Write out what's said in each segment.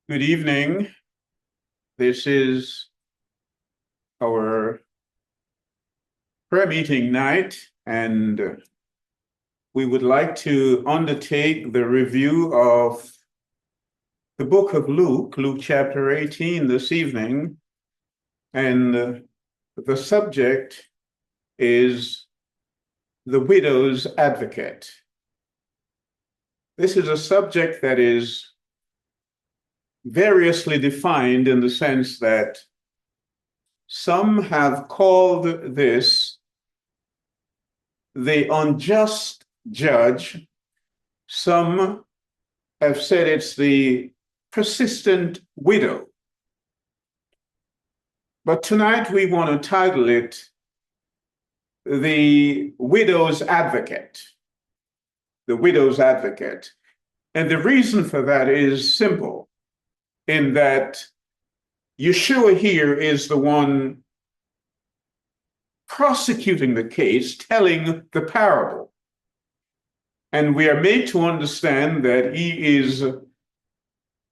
Good evening. This is our prayer meeting night, and we would like to undertake the review of the book of Luke, Luke chapter 18 this evening. And the subject is the widow's advocate. This is a subject that is variously defined in the sense that some have called this the unjust judge. Some have said it's the persistent widow. But tonight we want to title it The Widow's Advocate. The Widow's Advocate. And the reason for that is simple, in that Yeshua here is the one prosecuting the case, telling the parable. And we are made to understand that he is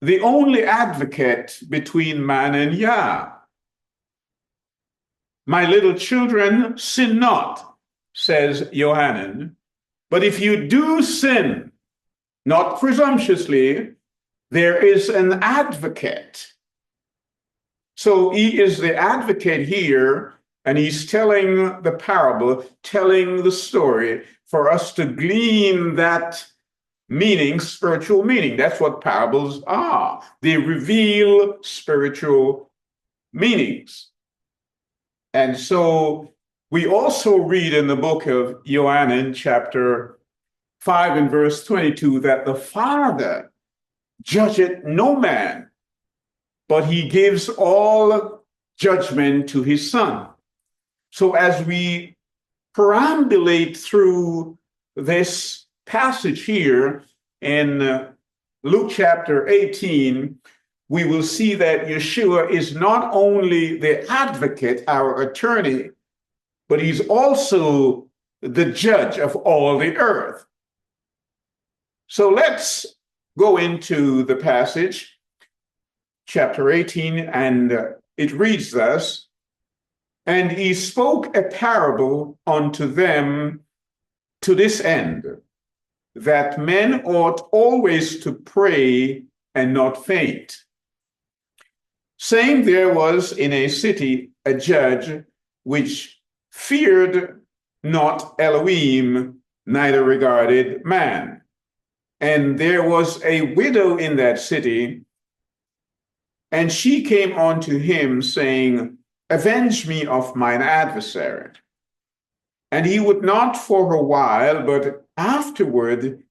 the only advocate between man and Yah. My little children, sin not, says Yohanan. But if you do sin, not presumptuously, there is an advocate. So he is the advocate here, and he's telling the parable, telling the story for us to glean that meaning, spiritual meaning. That's what parables are. They reveal spiritual meanings. And so we also read in the book of Yohanan, chapter 5 and verse 22, that the Father judgeth no man, but he gives all judgment to his Son. So as we perambulate through this passage here in Luke chapter 18, we will see that Yeshua is not only the advocate, our attorney, but he's also the judge of all the earth. So let's go into the passage, chapter 18, and it reads thus, "And he spoke a parable unto them to this end, that men ought always to pray and not faint. Saying, there was in a city a judge which feared not Elohim, neither regarded man. And there was a widow in that city, and she came unto him, saying, Avenge me of mine adversary. And he would not for a while, but afterward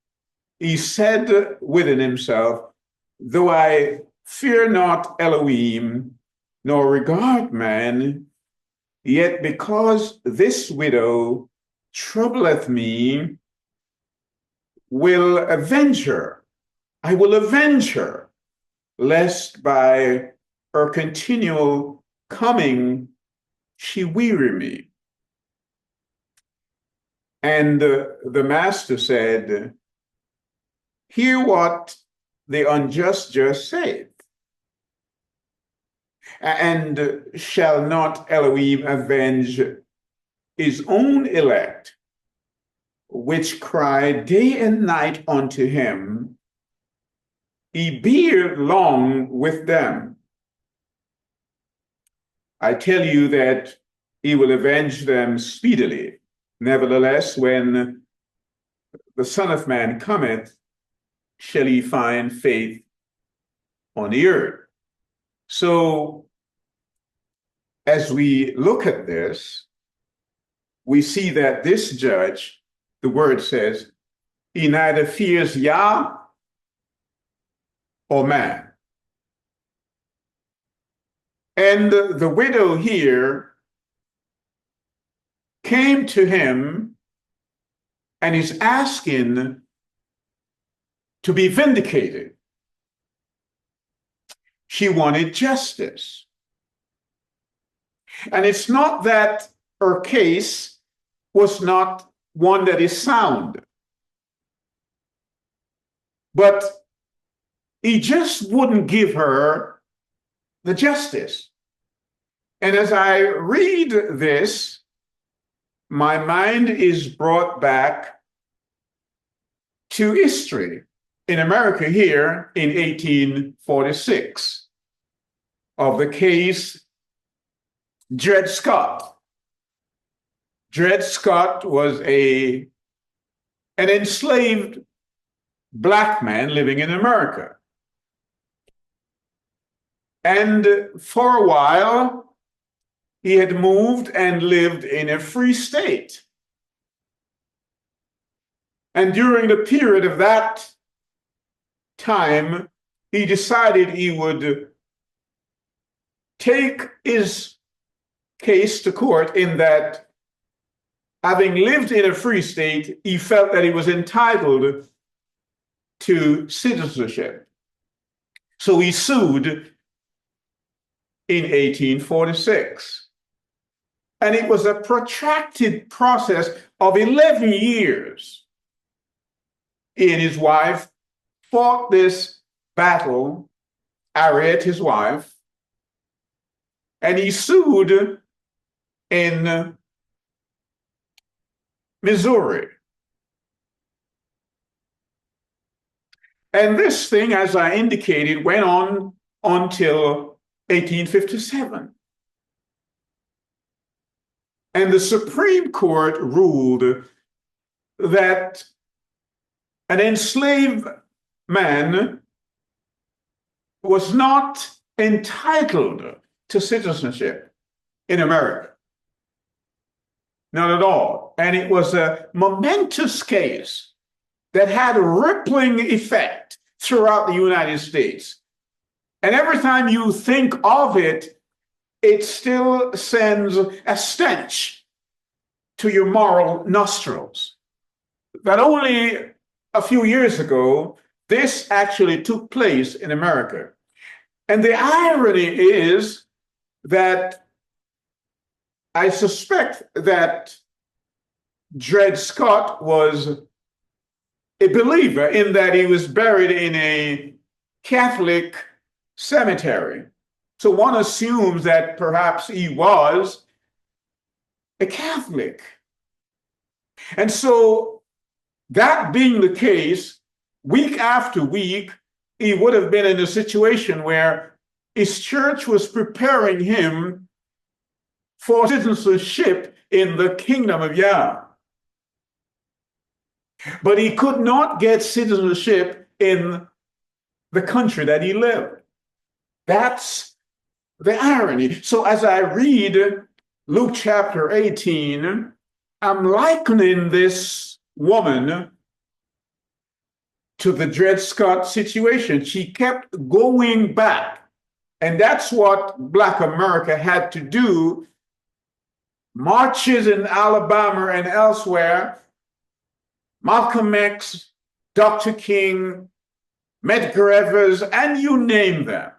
he said within himself, Though I fear not Elohim, nor regard man, yet because this widow troubleth me, will avenge her. I will avenge her, lest by her continual coming she weary me. And the master said, Hear what the unjust just saith. And shall not Elohim avenge his own elect, which cry day and night unto him? He bear long with them. I tell you that he will avenge them speedily. Nevertheless, when the Son of Man cometh, shall he find faith on the earth?" So, as we look at this, we see that this judge, the word says, he neither fears Yah or man. And the widow here came to him and is asking to be vindicated. She wanted justice. And it's not that her case was not one that is sound, but he just wouldn't give her the justice. And as I read this, my mind is brought back to history in America here in 1846 of the case Dred Scott. Dred Scott was an enslaved Black man living in America. And for a while, he had moved and lived in a free state. And during the period of that time, he decided he would take his case to court, in that, having lived in a free state, he felt that he was entitled to citizenship. So he sued in 1846. And it was a protracted process of 11 years. He and his wife fought this battle, Harriet, his wife, and he sued in Missouri. And this thing, as I indicated, went on until 1857. And the Supreme Court ruled that an enslaved man was not entitled to citizenship in America. Not at all. And it was a momentous case that had a rippling effect throughout the United States. And every time you think of it, it still sends a stench to your moral nostrils. That only a few years ago, this actually took place in America. And the irony is that I suspect that Dred Scott was a believer, in that he was buried in a Catholic cemetery. So one assumes that perhaps he was a Catholic. And so, that being the case, week after week, he would have been in a situation where his church was preparing him for citizenship in the kingdom of Yah. But he could not get citizenship in the country that he lived. That's the irony. So as I read Luke chapter 18, I'm likening this woman to the Dred Scott situation. She kept going back. And that's what Black America had to do. Marches in Alabama and elsewhere, Malcolm X, Dr. King, Medgar Evers, and you name them,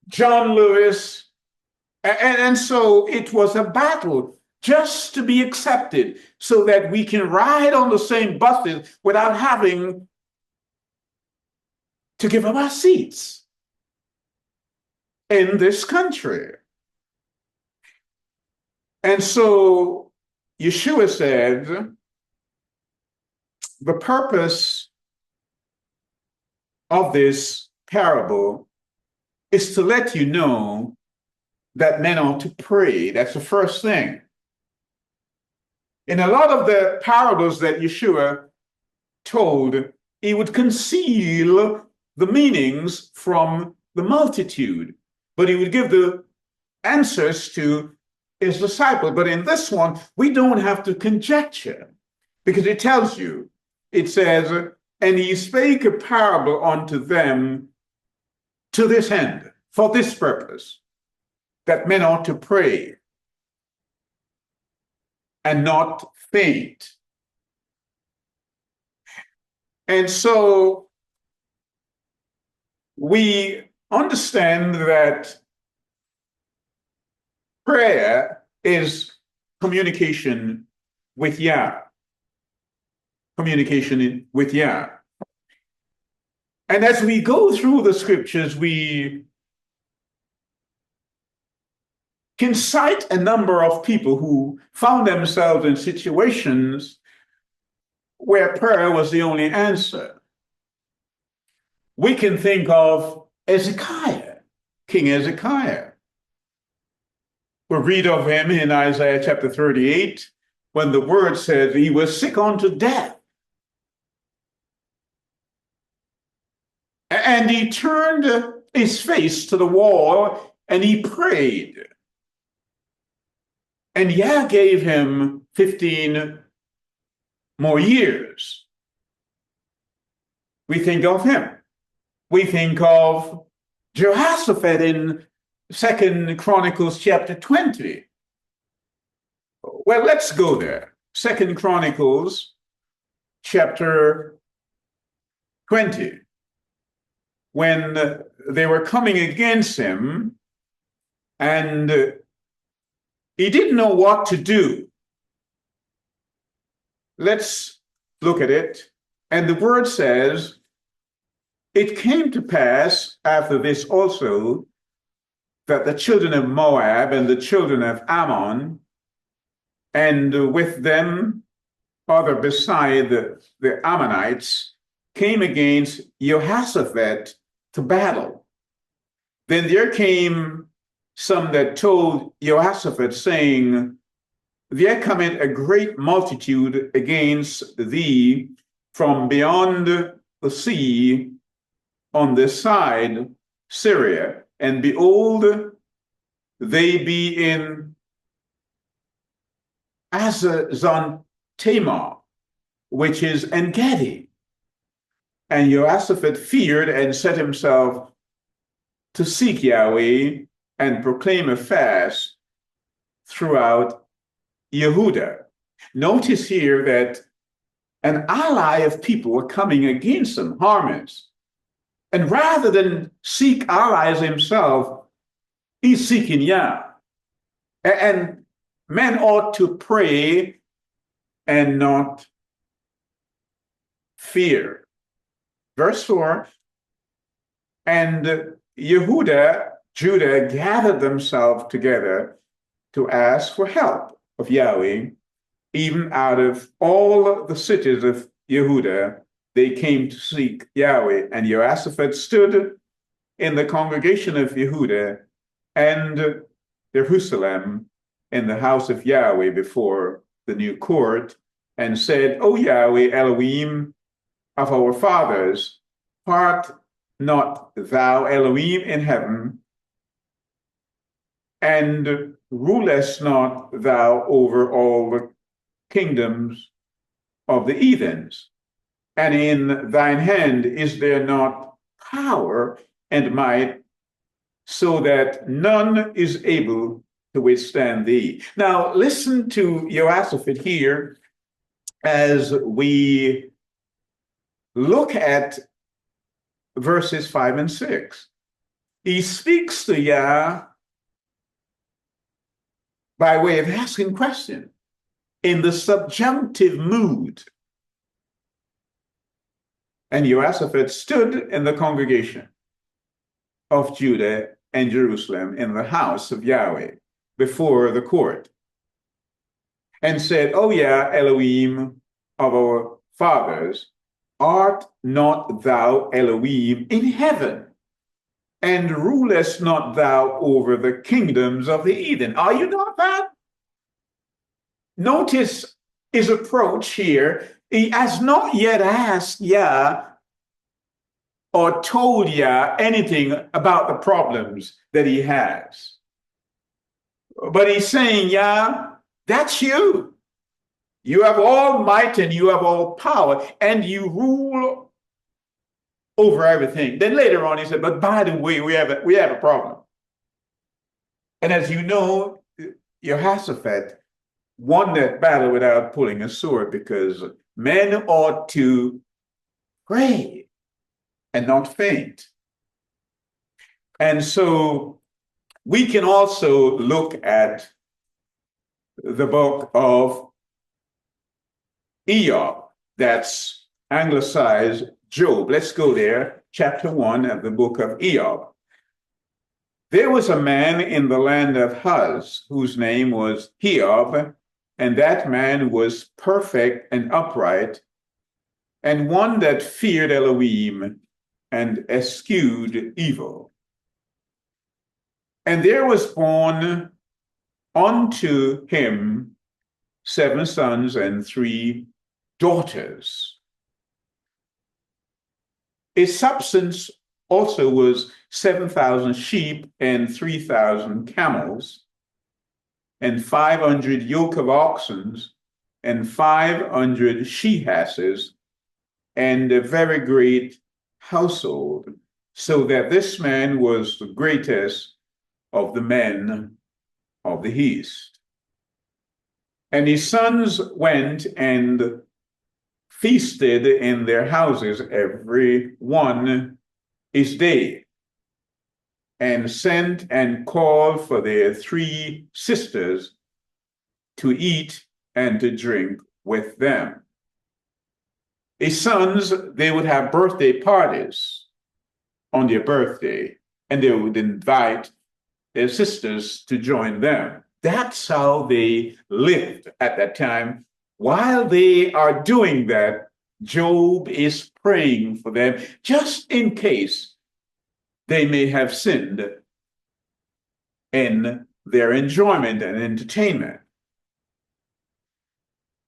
John Lewis. And so it was a battle just to be accepted, so that we can ride on the same buses without having to give up our seats in this country. And so Yeshua said, the purpose of this parable is to let you know that men ought to pray. That's the first thing. In a lot of the parables that Yeshua told, he would conceal the meanings from the multitude, but he would give the answers to his disciples. But in this one, we don't have to conjecture, because it tells you, it says, and he spake a parable unto them to this end, for this purpose, that men ought to pray and not faint. And so we understand that prayer is communication with Yah. Communication with Yah. And as we go through the scriptures, we can cite a number of people who found themselves in situations where prayer was the only answer. We can think of Hezekiah, King Hezekiah. We read of him in Isaiah chapter 38, when the word says he was sick unto death. And he turned his face to the wall and he prayed. And Yah gave him 15 more years. We think of him. We think of Jehoshaphat in 2 Chronicles chapter 20. Well, let's go there. 2 Chronicles chapter 20. When they were coming against him and he didn't know what to do. Let's look at it. And the word says, it came to pass after this also that the children of Moab and the children of Ammon, and with them other beside the Ammonites, came against Jehoshaphat to battle. Then there came some that told Jehoshaphat, saying, there cometh a great multitude against thee from beyond the sea on this side, Syria, and behold, they be in Azazon Tamar, which is En-gedi. And Jehoshaphat feared and set himself to seek Yahweh and proclaim a fast throughout Yehudah. Notice here that an ally of people were coming against him, Harmons. And rather than seek allies himself, he's seeking Yah. And men ought to pray and not fear. Verse 4, and Yehudah, Judah, gathered themselves together to ask for help of Yahweh. Even out of all the cities of Yehudah, they came to seek Yahweh. And Jehoshaphat stood in the congregation of Yehudah and Jerusalem in the house of Yahweh before the new court, and said, O Yahweh, Elohim of our fathers, art not thou Elohim in heaven, and rulest not thou over all the kingdoms of the heathens? And in thine hand is there not power and might, so that none is able to withstand thee? Now listen to Jehoshaphat here as we look at verses 5 and 6. He speaks to Yah by way of asking questions in the subjunctive mood. And Jehoshaphat stood in the congregation of Judah and Jerusalem in the house of Yahweh before the court, and said, O Yah, Elohim of our fathers, art not thou Elohim in heaven, and rulest not thou over the kingdoms of the heathen? Are you not that? Notice his approach here. He has not yet asked Yah or told Yah anything about the problems that he has. But he's saying, Yah, that's you. You have all might and you have all power, and you rule over everything. Then later on he said, but by the way, we have a problem. And as you know, Jehoshaphat won that battle without pulling a sword, because men ought to pray and not faint. And so we can also look at the book of Iyov, that's anglicized Job. Let's go there, chapter 1 of the book of Job. There was a man in the land of Uz whose name was Job, and that man was perfect and upright, and one that feared Elohim and eschewed evil. And there was born unto him 7 sons and 3 daughters. His substance also was 7,000 sheep and 3,000 camels, and 500 yoke of oxen, and 500 she-asses, and a very great household, so that this man was the greatest of the men of the East. And his sons went and feasted in their houses every one his day, and sent and called for their 3 sisters to eat and to drink with them. His sons, they would have birthday parties on their birthday, and they would invite their sisters to join them. That's how they lived at that time. While they are doing that, Job is praying for them, just in case they may have sinned in their enjoyment and entertainment.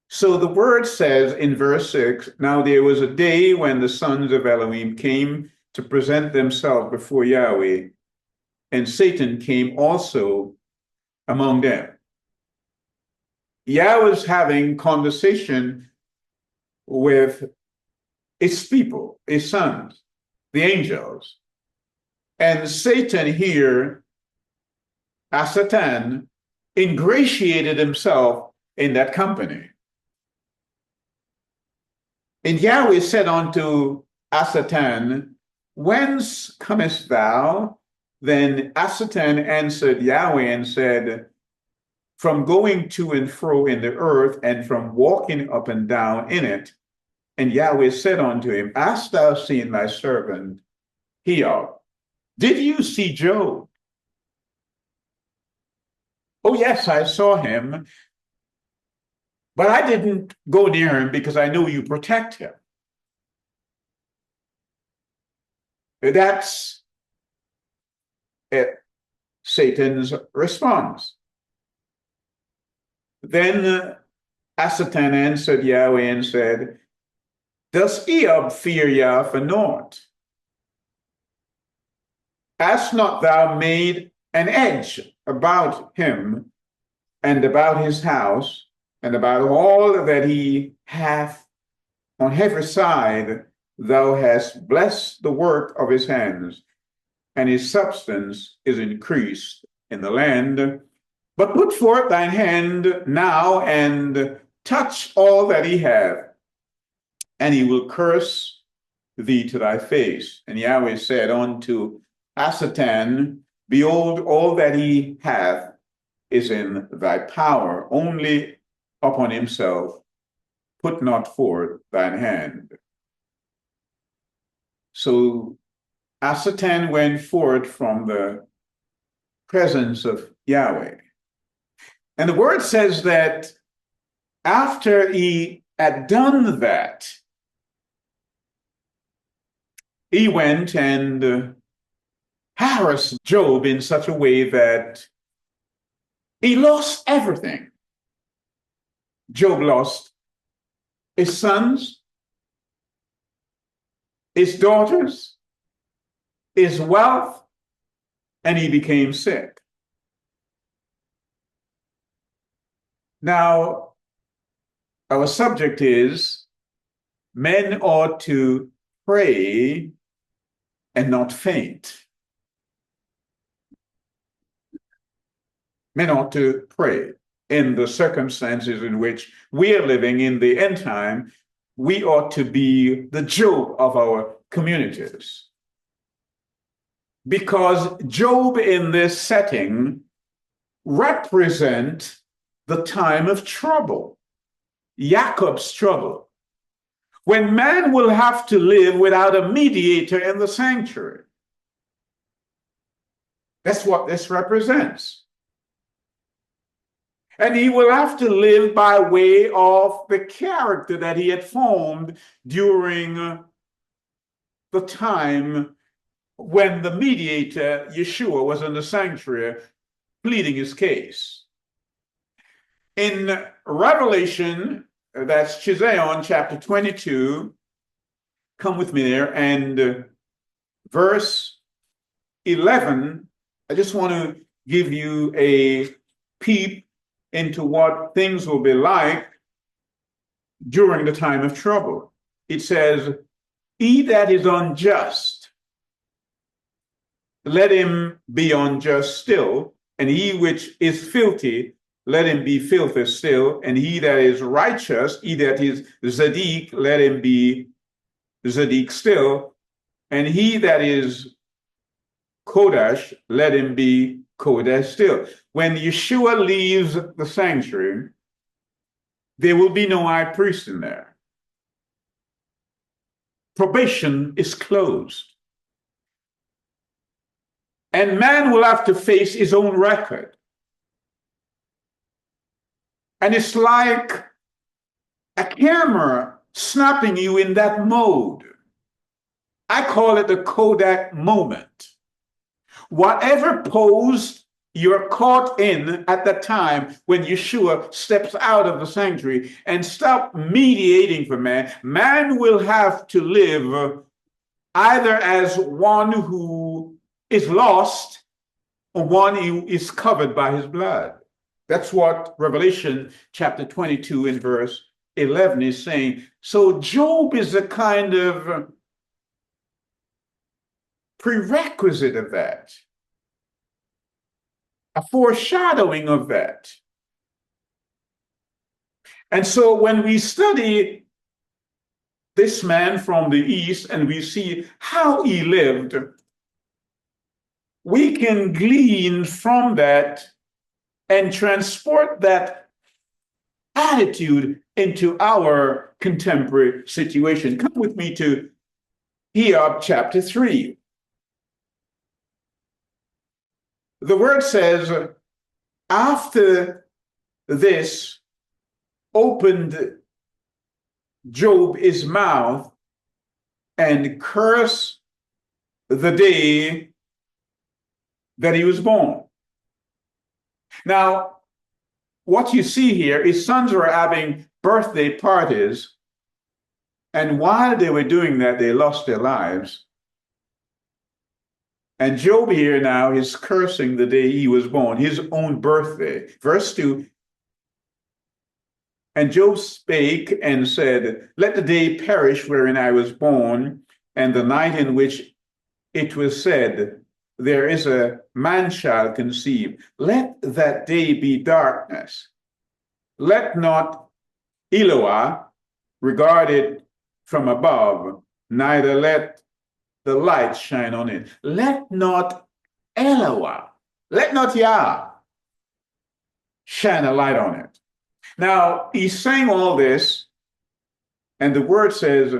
So the word says in verse 6, now there was a day when the sons of Elohim came to present themselves before Yahweh, and Satan came also among them. Yahweh was having conversation with his people, his sons, the angels. And Satan here, as Satan, ingratiated himself in that company. And Yahweh said unto Satan, whence comest thou? Then Satan answered Yahweh and said, from going to and fro in the earth, and from walking up and down in it. And Yahweh said unto him, hast thou seen my servant Job? Did you see Job? Oh, yes, I saw him, but I didn't go near him because I know you protect him. That's Satan's response. Then Satan answered Yahweh and said, does Job fear Yah for naught? Hast not thou made an edge about him, and about his house, and about all that he hath on every side? Thou hast blessed the work of his hands, and his substance is increased in the land. But put forth thine hand now, and touch all that he hath, and he will curse thee to thy face. And Yahweh said unto Satan, behold, all that he hath is in thy power, only upon himself put not forth thine hand. So Satan went forth from the presence of Yahweh. And the word says that after he had done that, he went and harassed Job in such a way that he lost everything. Job lost his sons, his daughters, his wealth, and he became sick. Now, our subject is men ought to pray and not faint. Men ought to pray in the circumstances in which we are living in the end time. We ought to be the Job of our communities. Because Job in this setting represent the time of trouble, Jacob's trouble. when man will have to live without a mediator in the sanctuary. That's what this represents. And he will have to live by way of the character that he had formed during the time when the mediator, Yeshua, was in the sanctuary pleading his case. In Revelation, that's Chiseon chapter 22, come with me there, and verse 11, I just want to give you a peep into what things will be like during the time of trouble. It says, he that is unjust, let him be unjust still, and he which is filthy, let him be filthy still, and he that is righteous, he that is Zadik, let him be Zadik still, and he that is Kodesh, let him be Kodesh still. When Yeshua leaves the sanctuary, there will be no high priest in there. Probation is closed. And man will have to face his own record. And it's like a camera snapping you in that mode. I call it the Kodak moment. Whatever pose you're caught in at the time when Yeshua steps out of the sanctuary and stop mediating for man, man will have to live either as one who is lost or one who is covered by his blood. That's what Revelation chapter 22 and verse 11 is saying. So Job is a kind of prerequisite of that, a foreshadowing of that. And so when we study this man from the East and we see how he lived, we can glean from that and transport that attitude into our contemporary situation. Come with me to Hiob chapter 3. The word says, after this opened Job his mouth and cursed the day that he was born. Now, what you see here, his sons were having birthday parties, and while they were doing that, they lost their lives. And Job here now is cursing the day he was born, his own birthday. Verse 2, and Job spake and said, let the day perish wherein I was born, and the night in which it was said, there is a man shall conceive. Let that day be darkness. Let not Eloah regard it from above, neither let the light shine on it. Let not Eloah, let not Yah shine a light on it. Now, he's saying all this, and the word says,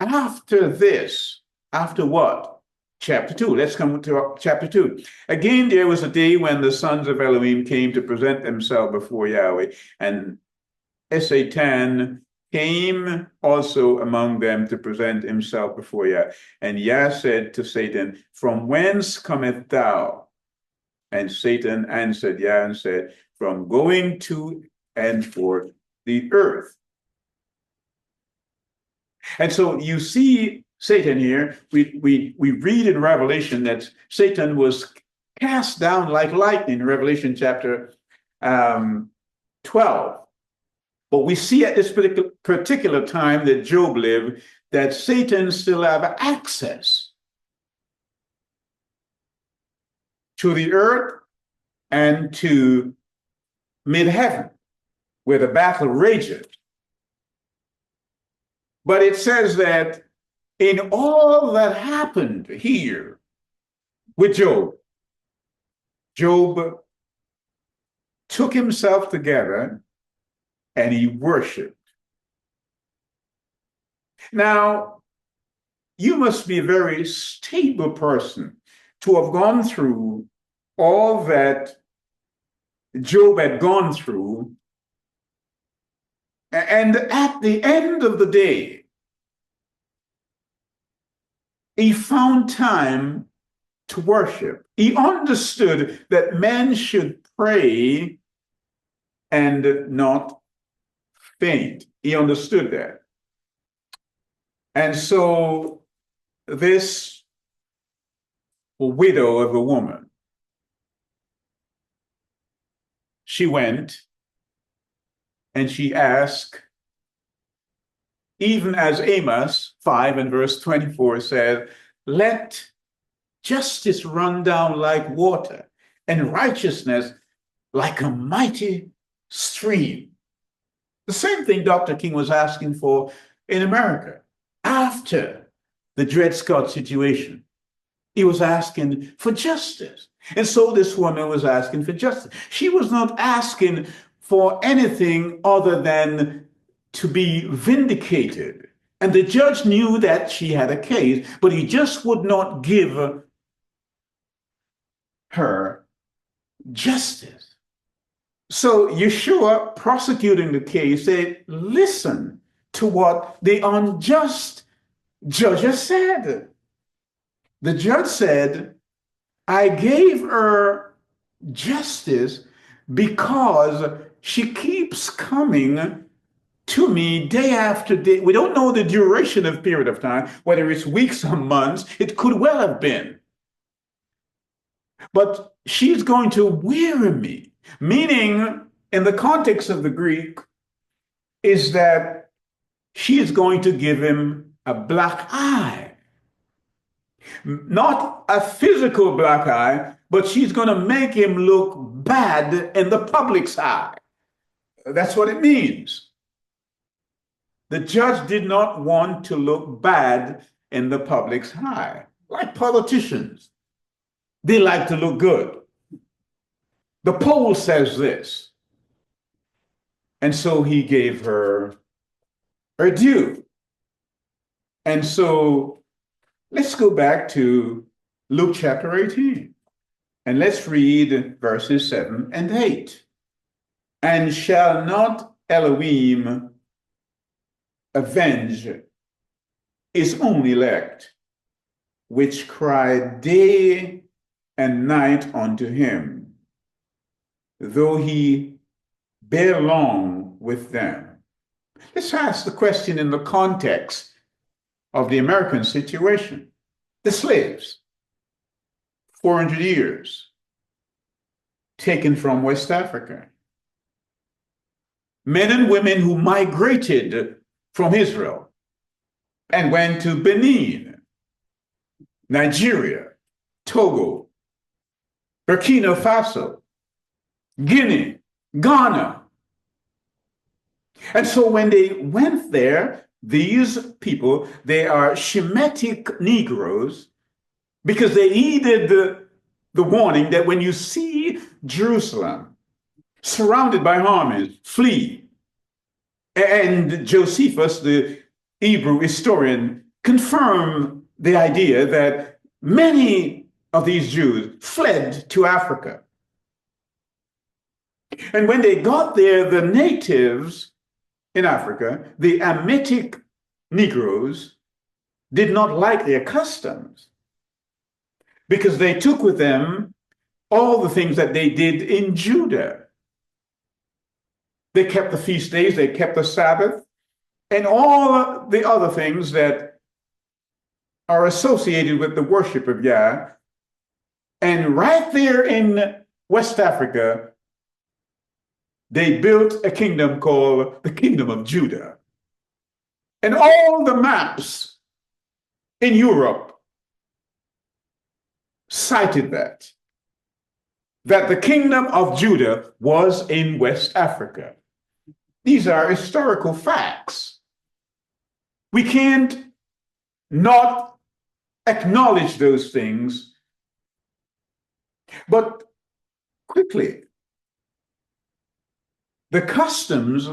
after this, after what? Chapter 2. Let's come to chapter 2. Again, there was a day when the sons of Elohim came to present themselves before Yahweh, and Satan came also among them to present himself before Yah. And Yah said to Satan, from whence cometh thou? And Satan answered Yah and said, from going to and forth the earth. And so you see Satan here, we read in Revelation that Satan was cast down like lightning in Revelation chapter 12. But we see at this particular time that Job lived, that Satan still have access to the earth and to mid-heaven, where the battle rages. But it says that in all that happened here with Job, Job took himself together and he worshiped. Now, you must be a very stable person to have gone through all that Job had gone through. And at the end of the day, he found time to worship. He understood that men should pray and not faint. He understood that. And so this widow of a woman, she went and she asked, even as Amos 5 and verse 24 said, let justice run down like water and righteousness like a mighty stream. The same thing Dr. King was asking for in America after the Dred Scott situation. He was asking for justice. And so this woman was asking for justice. She was not asking for anything other than to be vindicated. And the judge knew that she had a case, but he just would not give her justice. So Yeshua, prosecuting the case, said, listen to what the unjust judges said. The judge said, I gave her justice because she keeps coming to me day after day. We don't know the duration of period of time, whether it's weeks or months. It could well have been. But she's going to weary me, meaning in the context of the Greek is that she is going to give him a black eye. Not a physical black eye, but she's going to make him look bad in the public's eye. That's what it means. The judge did not want to look bad in the public's eye, like politicians. They like to look good. The poll says this. And so he gave her due. And so let's go back to Luke chapter 18. And let's read verses 7 and 8. And shall not Elohim avenge his own elect, which cry day and night unto him, though he bear long with them? Let's ask the question in the context of the American situation. The slaves, 400 years, taken from West Africa. Men and women who migrated from Israel and went to Benin, Nigeria, Togo, Burkina Faso, Guinea, Ghana. And so when they went there, these people, they are Shemitic Negroes because they heeded the warning that when you see Jerusalem surrounded by armies, flee. And Josephus, the Hebrew historian, confirmed the idea that many of these Jews fled to Africa. And when they got there, the natives in Africa, the Hamitic Negroes, did not like their customs because they took with them all the things that they did in Judah. They kept the feast days, they kept the Sabbath, and all the other things that are associated with the worship of Yah. And right there in West Africa, they built a kingdom called the Kingdom of Judah. And all the maps in Europe cited that the Kingdom of Judah was in West Africa. These are historical facts. We can't not acknowledge those things. But quickly, the customs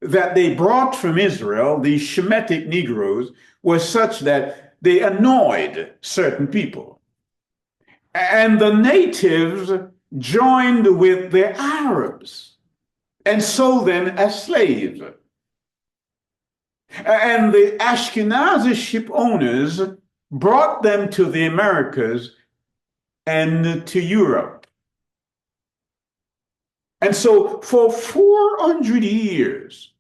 that they brought from Israel, these Shemitic Negroes, was such that they annoyed certain people. And the natives joined with the Arabs and sold them as slaves. And the Ashkenazi ship owners brought them to the Americas and to Europe. And so for 400 years,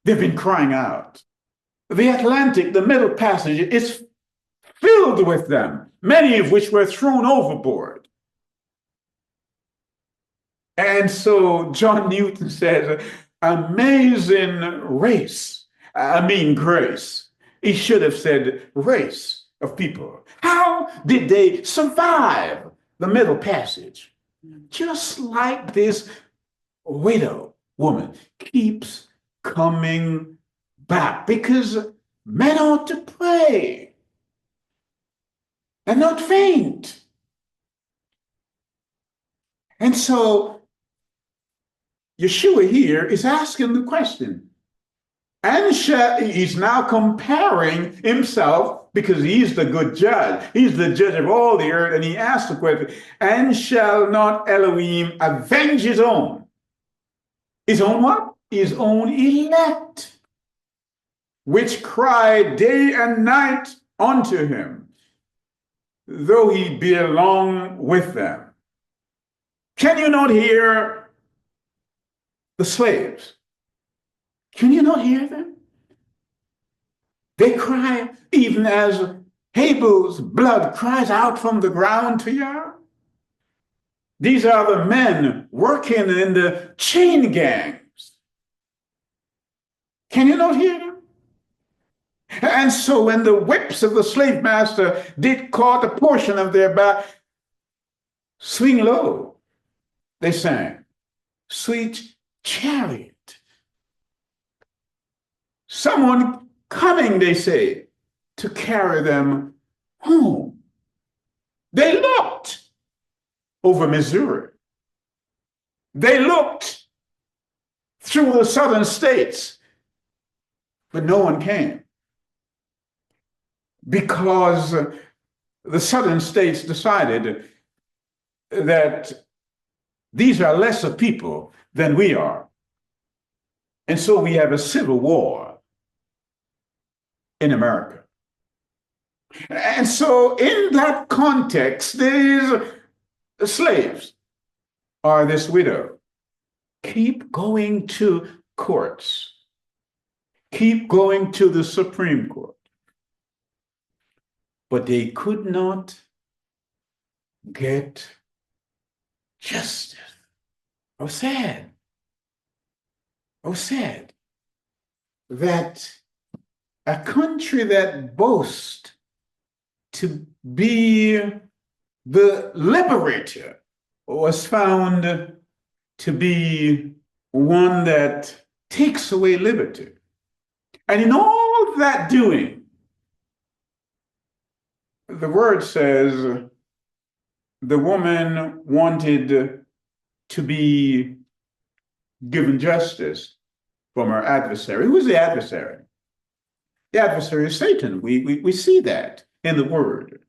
they've been crying out. The Atlantic, the Middle Passage, is filled with them, many of which were thrown overboard. And so John Newton says, amazing race, grace. He should have said race of people. How did they survive the Middle Passage? Just like this widow woman keeps coming back, because men ought to pray and not faint. And so Yeshua here is asking the question, and he's now comparing himself, because he's the good judge. He's the judge of all the earth. And he asks the question, and shall not Elohim avenge his own? His own what? His own elect, which cry day and night unto him, though he be along with them. Can you not hear the slaves? Can you not hear them? They cry even as Abel's blood cries out from the ground to Yah. These are the men working in the chain gangs. Can you not hear them? And so when the whips of the slave master did caught a portion of their back, swing low, they sang, sweet chariot. Someone coming, they say, to carry them home. They looked over Missouri. They looked through the southern states, but no one came, because the southern states decided that these are lesser people than we are. And so we have a civil war in America. And so in that context, these slaves or this widow keep going to courts, keep going to the Supreme Court, but they could not get justice. Oh, sad. Oh, sad that a country that boasts to be the liberator was found to be one that takes away liberty. And in all that doing, the word says the woman wanted to be given justice from her adversary. Who is the adversary? The adversary is Satan. We see that in the word.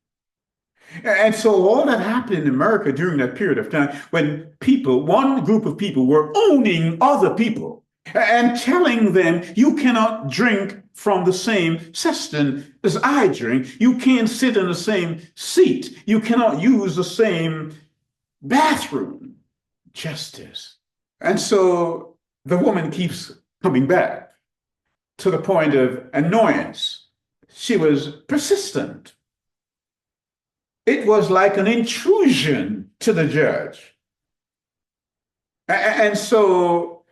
And so all that happened in America during that period of time, when people, one group of people, were owning other people and telling them, you cannot drink from the same cistern as I drink. You can't sit in the same seat. You cannot use the same bathroom. Justice. And so the woman keeps coming back to the point of annoyance. She was persistent. It was like an intrusion to the judge. And so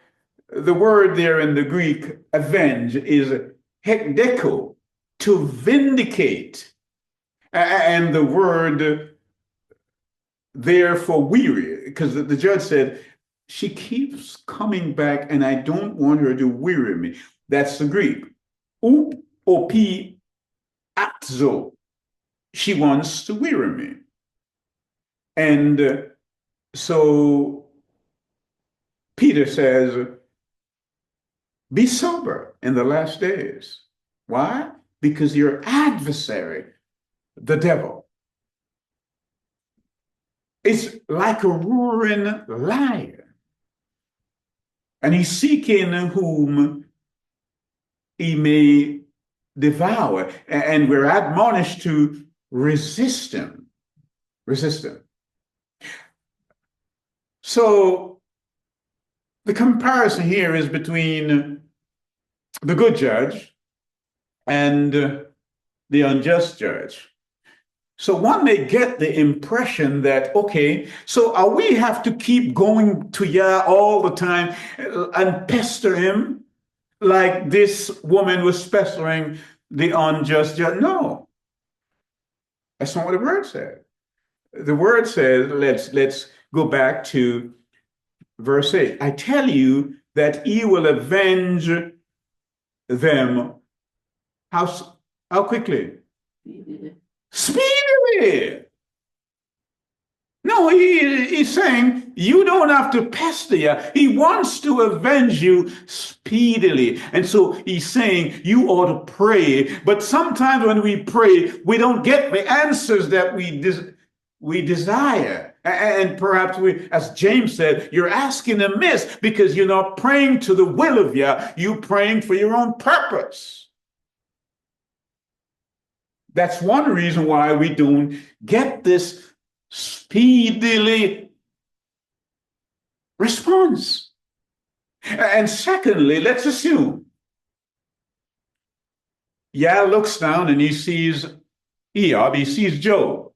the word there in the Greek, avenge, is hekdeko, to vindicate. And the word there for weary, because the judge said, she keeps coming back and I don't want her to weary me. That's the Greek. Up opi atzo. She wants to weary me. And so Peter says, Be sober in the last days. Why? Because your adversary, the devil, is like a roaring lion, and he's seeking whom he may devour. And we're admonished to resist him. Resist him. So the comparison here is between the good judge and the unjust judge. So one may get the impression that, okay, so we have to keep going to Yah all the time and pester him like this woman was pestering the unjust judge? No, that's not what the word said. The word says, let's go back to verse 8. I tell you that he will avenge them. How quickly? Speedily. No, he's saying you don't have to pester you. He wants to avenge you speedily. And so he's saying you ought to pray. But sometimes when we pray, we don't get the answers that we desire. And perhaps as James said, you're asking amiss because you're not praying to the will of Yah. You're praying for your own purpose. That's one reason why we don't get this speedily response. And secondly, let's assume Yah looks down and he sees Eob, he sees Job.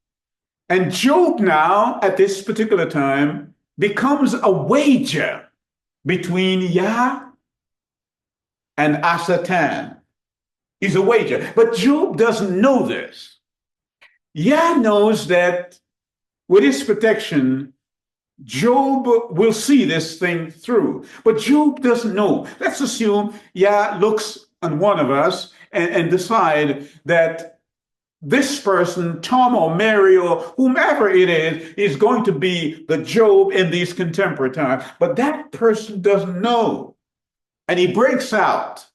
And Job now, at this particular time, becomes a wager between Yah and Asatan. He's a wager. But Job doesn't know this. Yah knows that with his protection, Job will see this thing through. But Job doesn't know. Let's assume Yah looks on one of us and decide that this person, Tom or Mary or whomever it is going to be the Job in these contemporary times. But that person doesn't know. And he breaks out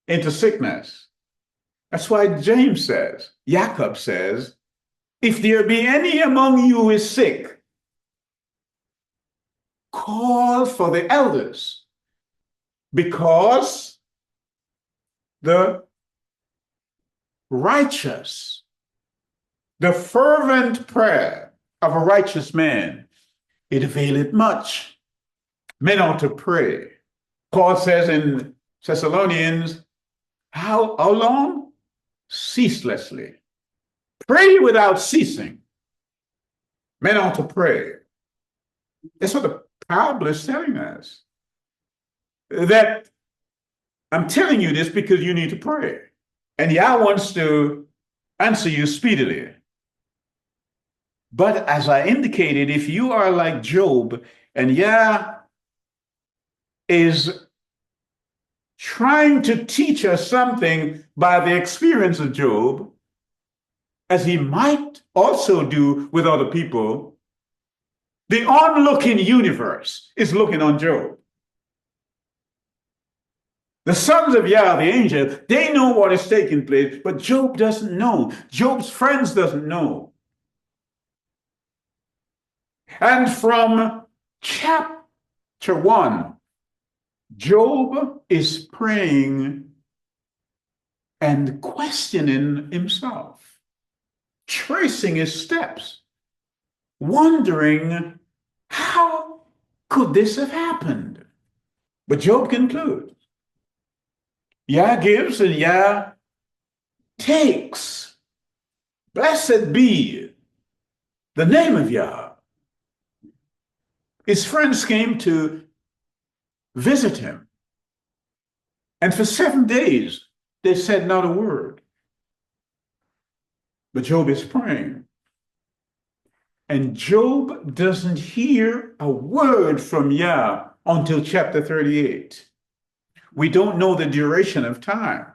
into sickness. That's why James says, Jacob says, if there be any among you who is sick, call for the elders, because the righteous, the fervent prayer of a righteous man, it availeth much. Men ought to pray. Paul says in Thessalonians, how long? Ceaselessly. Pray without ceasing. Men ought to pray. That's what the parable is telling us. That I'm telling you this because you need to pray. And Yah wants to answer you speedily. But as I indicated, if you are like Job and Yah is trying to teach us something by the experience of Job, as he might also do with other people, the onlooking universe is looking on Job. The sons of Yah, the angels, they know what is taking place, but Job doesn't know. Job's friends doesn't know. And from chapter 1, Job is praying and questioning himself, tracing his steps, wondering, how could this have happened? But Job concludes. Yah gives and Yah takes. Blessed be the name of Yah. His friends came to visit him. And for 7 days, they said not a word. But Job is praying. And Job doesn't hear a word from Yah until chapter 38. We don't know the duration of time.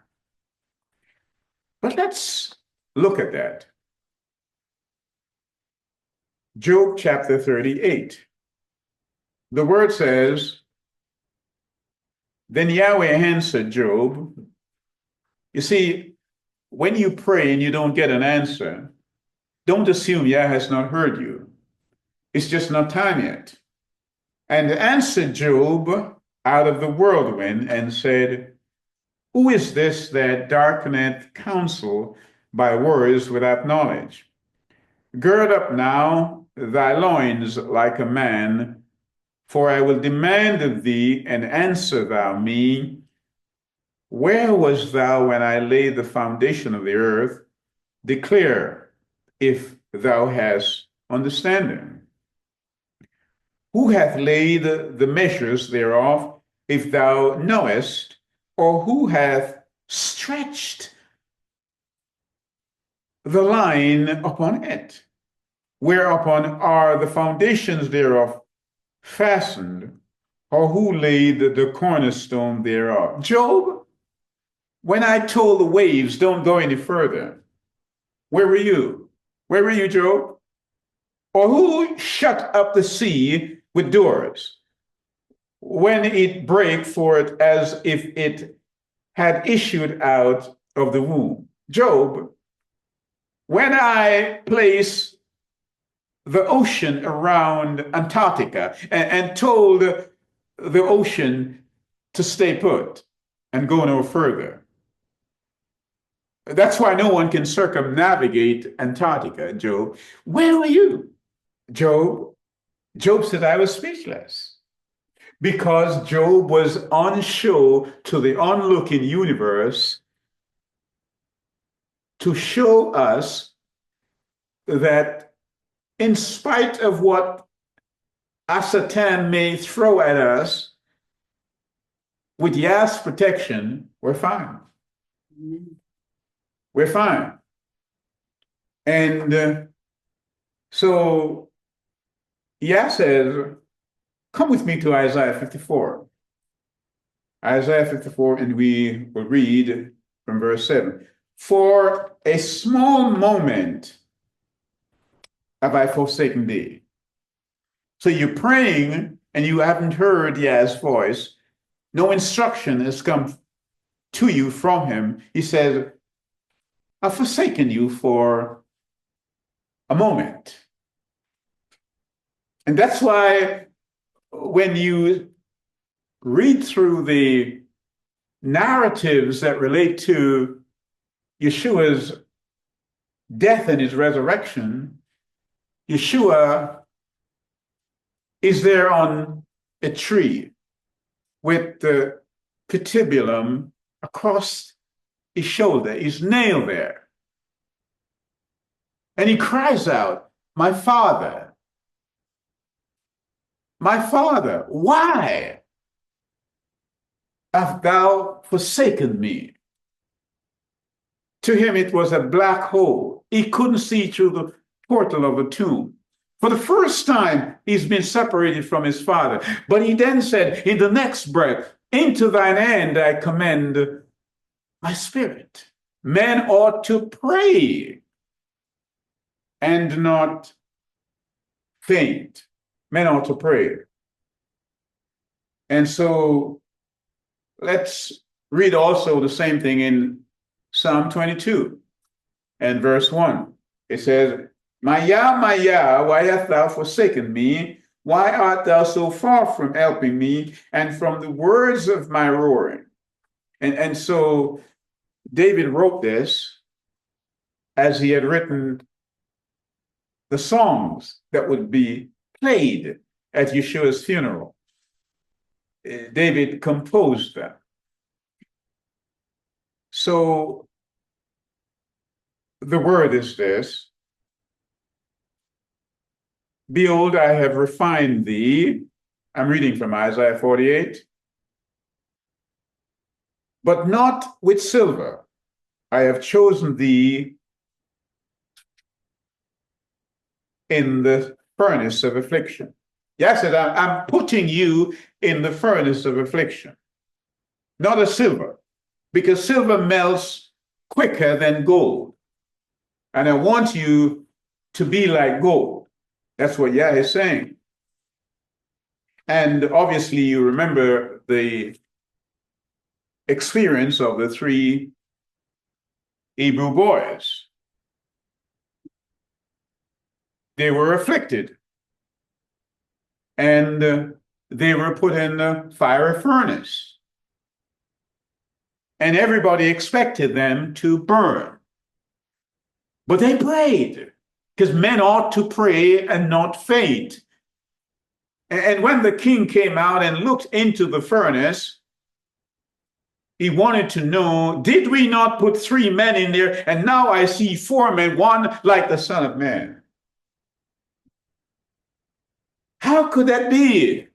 But let's look at that. Job chapter 38. The word says, Then Yahweh answered Job. You see, when you pray and you don't get an answer, don't assume Yah has not heard you. It's just not time yet. And answered Job out of the whirlwind and said, who is this that darkeneth counsel by words without knowledge? Gird up now thy loins like a man, for I will demand of thee, and answer thou me. Where wast thou when I laid the foundation of the earth? Declare, if thou hast understanding. Who hath laid the measures thereof, if thou knowest, or who hath stretched the line upon it? Whereupon are the foundations thereof fastened, or who laid the cornerstone thereof? Job, when I told the waves, don't go any further, where were you? Where were you, Job? Or who shut up the sea with doors, when it brake for it as if it had issued out of the womb? Job, when I place the ocean around Antarctica and told the ocean to stay put and go no further. That's why no one can circumnavigate Antarctica, Job. Where were you, Job? Job said, I was speechless, because Job was on show to the onlooking universe to show us that in spite of what Satan may throw at us, with Yah's protection, we're fine. We're fine. And so Yah says, come with me to Isaiah 54. Isaiah 54, and we will read from verse 7. For a small moment have I forsaken thee. So you're praying and you haven't heard Yah's voice. No instruction has come to you from him. He says, I've forsaken you for a moment. And that's why when you read through the narratives that relate to Yeshua's death and his resurrection, Yeshua is there on a tree with the patibulum across his shoulder. He's nailed there. And he cries out, my Father, why hast thou forsaken me? To him, it was a black hole. He couldn't see through the portal of a tomb. For the first time, he's been separated from his Father. But he then said, in the next breath, into thine hand I commend my spirit. Men ought to pray and not faint. Men ought to pray. And so let's read also the same thing in Psalm 22 and verse 1. It says, my Yah, why hast thou forsaken me? Why art thou so far from helping me and from the words of my roaring? And so David wrote this as he had written the songs that would be played at Yeshua's funeral. David composed them. So the word is this: behold, I have refined thee. I'm reading from Isaiah 48. But not with silver. I have chosen thee in the furnace of affliction. Yes, I'm putting you in the furnace of affliction, not a silver, because silver melts quicker than gold. And I want you to be like gold. That's what Yah is saying. And obviously, you remember the experience of the three Hebrew boys. They were afflicted, and they were put in the fiery furnace. And everybody expected them to burn. But they prayed, because men ought to pray and not faint. And when the king came out and looked into the furnace, he wanted to know, did we not put 3 men in there? And now I see 4 men, one like the Son of Man. How could that be?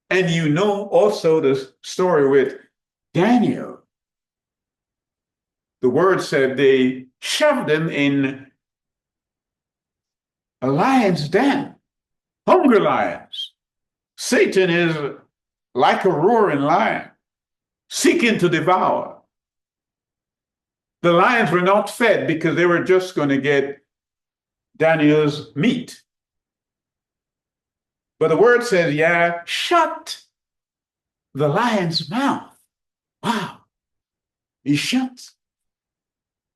And you know also the story with Daniel. The word said they shoved him in a lion's den, hungry lions. Satan is like a roaring lion, seeking to devour. The lions were not fed because they were just going to get Daniel's meat. But the word says, yeah, shut the lion's mouth. Wow. He shut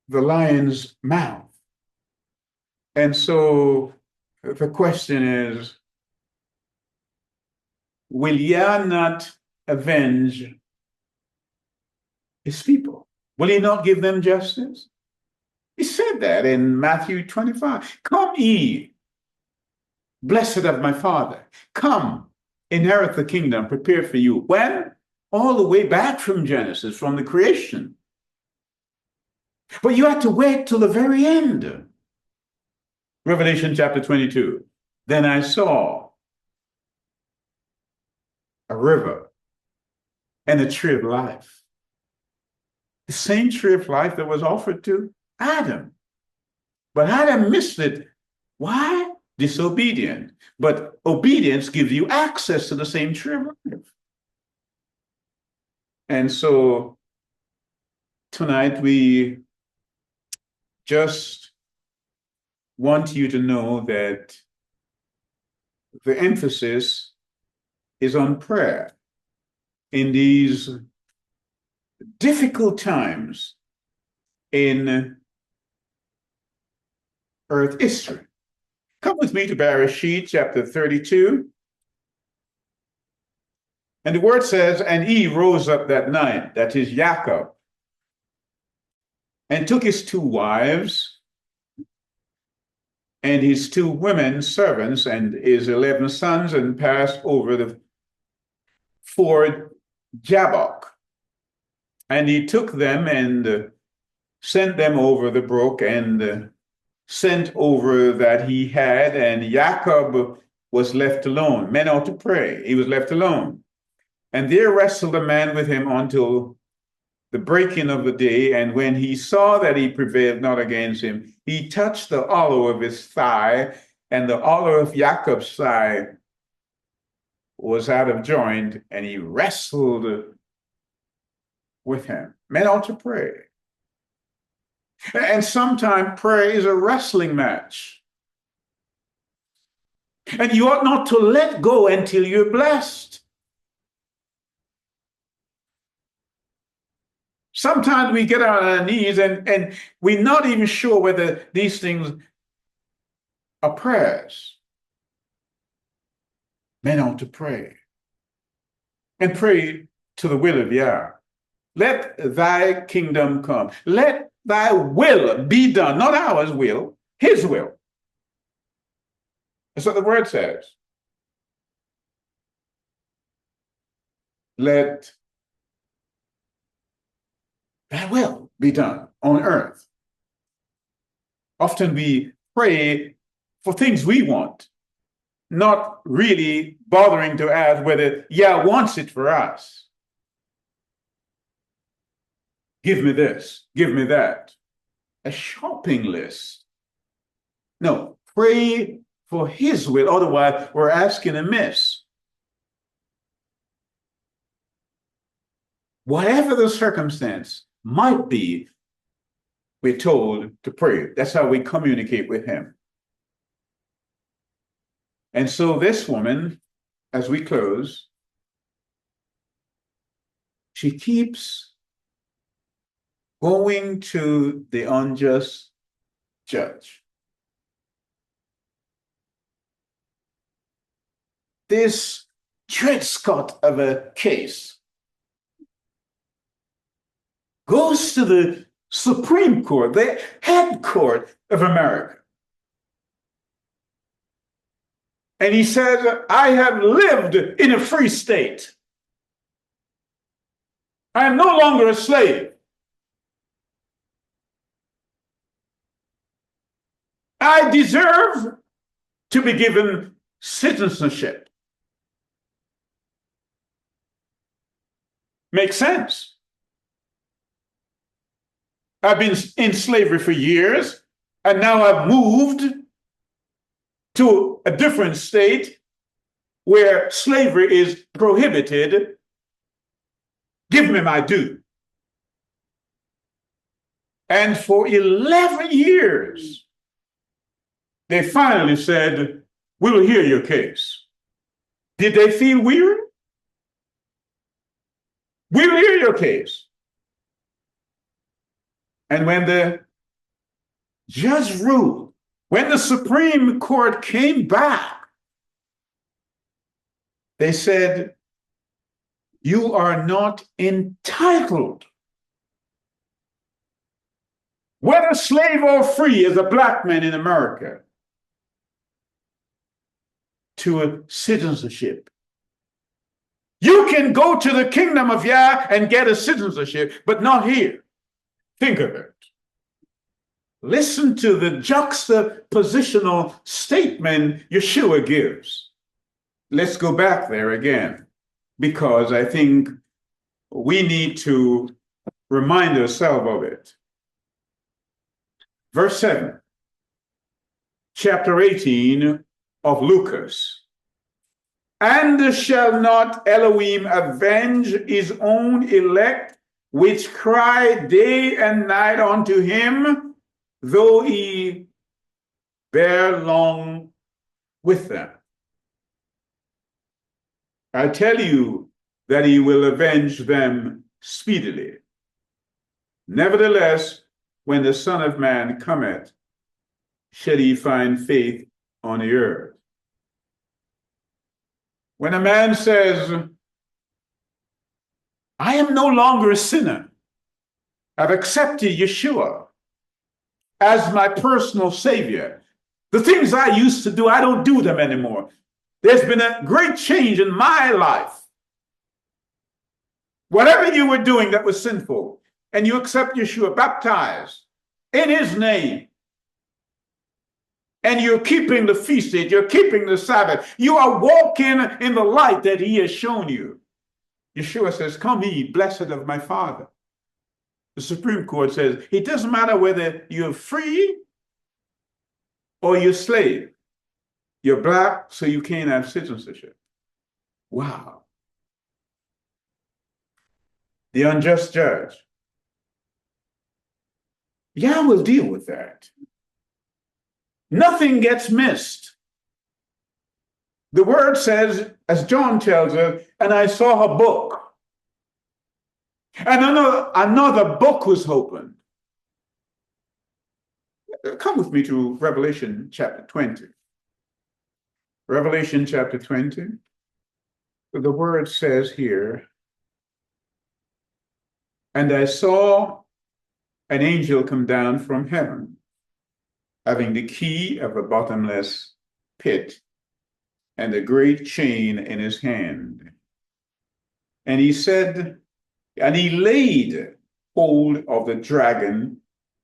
the lion's mouth. And so the question is, will Yah not avenge his people? Will he not give them justice? He said that in Matthew 25. Come ye, blessed of my Father. Come, inherit the kingdom prepared for you. When? All the way back from Genesis, from the creation. But you have to wait till the very end. Revelation chapter 22. Then I saw a river and a tree of life. The same tree of life that was offered to Adam. But Adam missed it. Why? Disobedient. But obedience gives you access to the same tree of life. And so tonight we just want you to know that the emphasis is on prayer in these difficult times in earth history. Come with me to Bereshit chapter 32. And the word says, and he rose up that night, that is Jacob, and took his 2 wives and his 2 women servants and his 11 sons, and passed over the ford Jabbok. And he took them and sent them over the brook, and sent over that he had, and Jacob was left alone. Men ought to pray. He was left alone. And there wrestled a man with him until the breaking of the day. And when he saw that he prevailed not against him, he touched the hollow of his thigh, and the hollow of Jacob's thigh was out of joint, and he wrestled with him. Men ought to pray. And sometimes prayer is a wrestling match. And you ought not to let go until you're blessed. Sometimes we get on our knees and we're not even sure whether these things are prayers. Men ought to pray. And pray to the will of Yah. Let thy kingdom come. Let thy will be done, not ours will, his will. That's what the word says. Let thy will be done on earth. Often we pray for things we want, not really bothering to ask whether Yah wants it for us. Give me this, give me that. A shopping list. No, pray for his will, otherwise we're asking amiss. Whatever the circumstance might be, we're told to pray. That's how we communicate with him. And so this woman, as we close, she keeps going to the unjust judge. This Dred Scott of a case goes to the Supreme Court, the head court of America. And he says, I have lived in a free state. I am no longer a slave. I deserve to be given citizenship. Makes sense. I've been in slavery for years, and now I've moved to a different state where slavery is prohibited. Give me my due. And for 11 years, they finally said, we will hear your case. Did they feel weary? We will hear your case. And when the judge ruled, when the Supreme Court came back, they said, you are not entitled, whether slave or free, as a black man in America, to a citizenship. You can go to the kingdom of Yah and get a citizenship, but not here. Think of it. Listen to the juxtapositional statement Yeshua gives. Let's go back there again, because I think we need to remind ourselves of it. Verse 7, chapter 18 of Lucas. And shall not Elohim avenge his own elect, which cry day and night unto him, though he bear long with them? I tell you that he will avenge them speedily. Nevertheless, when the Son of Man cometh, shall he find faith on the earth? When a man says, I am no longer a sinner, I've accepted Yeshua as my personal savior. The things I used to do, I don't do them anymore. There's been a great change in my life. Whatever you were doing that was sinful, and you accept Yeshua, baptized in his name, and you're keeping the feast days, you're keeping the Sabbath, you are walking in the light that he has shown you. Yeshua says, come ye, blessed of my Father. The Supreme Court says, it doesn't matter whether you're free or you're slave. You're black, so you can't have citizenship. Wow. The unjust judge. Yah will deal with that. Nothing gets missed. The word says, as John tells us, and I saw a book. And another book was opened. Come with me to Revelation chapter 20. Revelation chapter 20. The word says here, and I saw an angel come down from heaven, having the key of a bottomless pit and a great chain in his hand. And he said, and he laid hold of the dragon,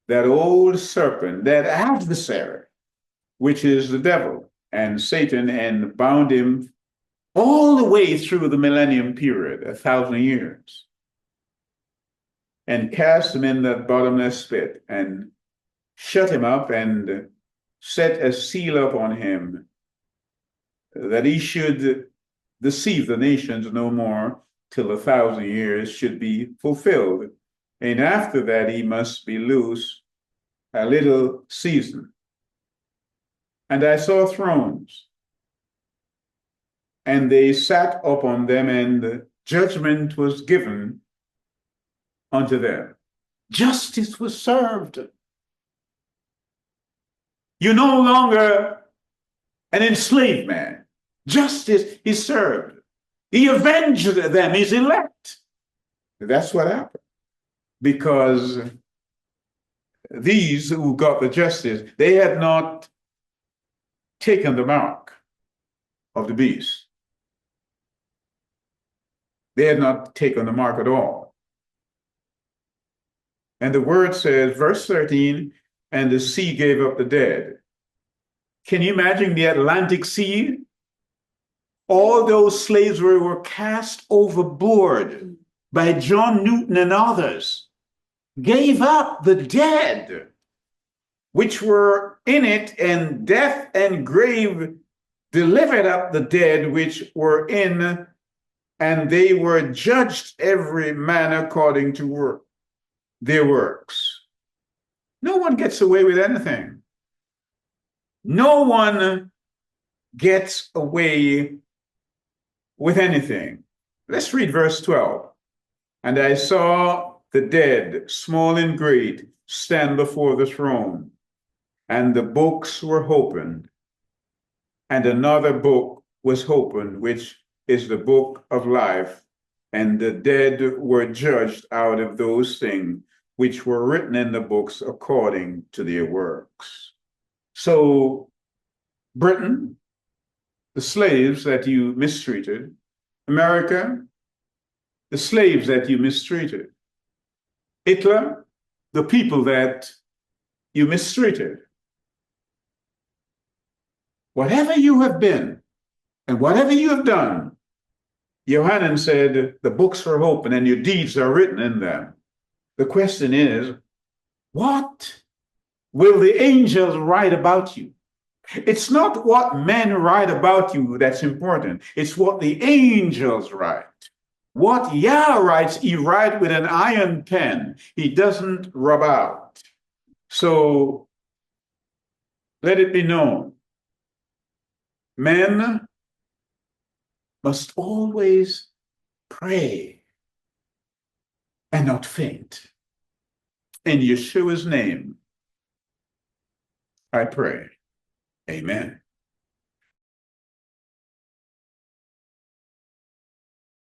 that old serpent, that adversary, which is the devil and Satan, and bound him all the way through the millennium period, 1,000 years, and cast him in that bottomless pit, and shut him up, and set a seal upon him, that he should deceive the nations no more, till 1,000 years should be fulfilled. And after that he must be loose a little season. And I saw thrones, and they sat upon them, and judgment was given unto them. Justice was served. You're no longer an enslaved man. Justice is served. He avenged them, his elect. That's what happened. Because these who got the justice, they had not taken the mark of the beast. They had not taken the mark at all. And the word says, verse 13, and the sea gave up the dead. Can you imagine the Atlantic Sea? All those slaves were cast overboard by John Newton and others, gave up the dead, which were in it, and death and grave delivered up the dead which were in, and they were judged every man according to their works. No one gets away with anything. No one gets away with anything. Let's read verse 12. And I saw the dead, small and great, stand before the throne, and the books were opened, and another book was opened, which is the book of life, and the dead were judged out of those things which were written in the books according to their works. So, Britain, the slaves that you mistreated, America, the slaves that you mistreated, Hitler, the people that you mistreated. Whatever you have been and whatever you have done, Yohanan said, the books are open and your deeds are written in them. The question is, what will the angels write about you? It's not what men write about you that's important. It's what the angels write. What Yah writes, he writes with an iron pen. He doesn't rub out. So let it be known, men must always pray and not faint. In Yeshua's name, I pray. Amen.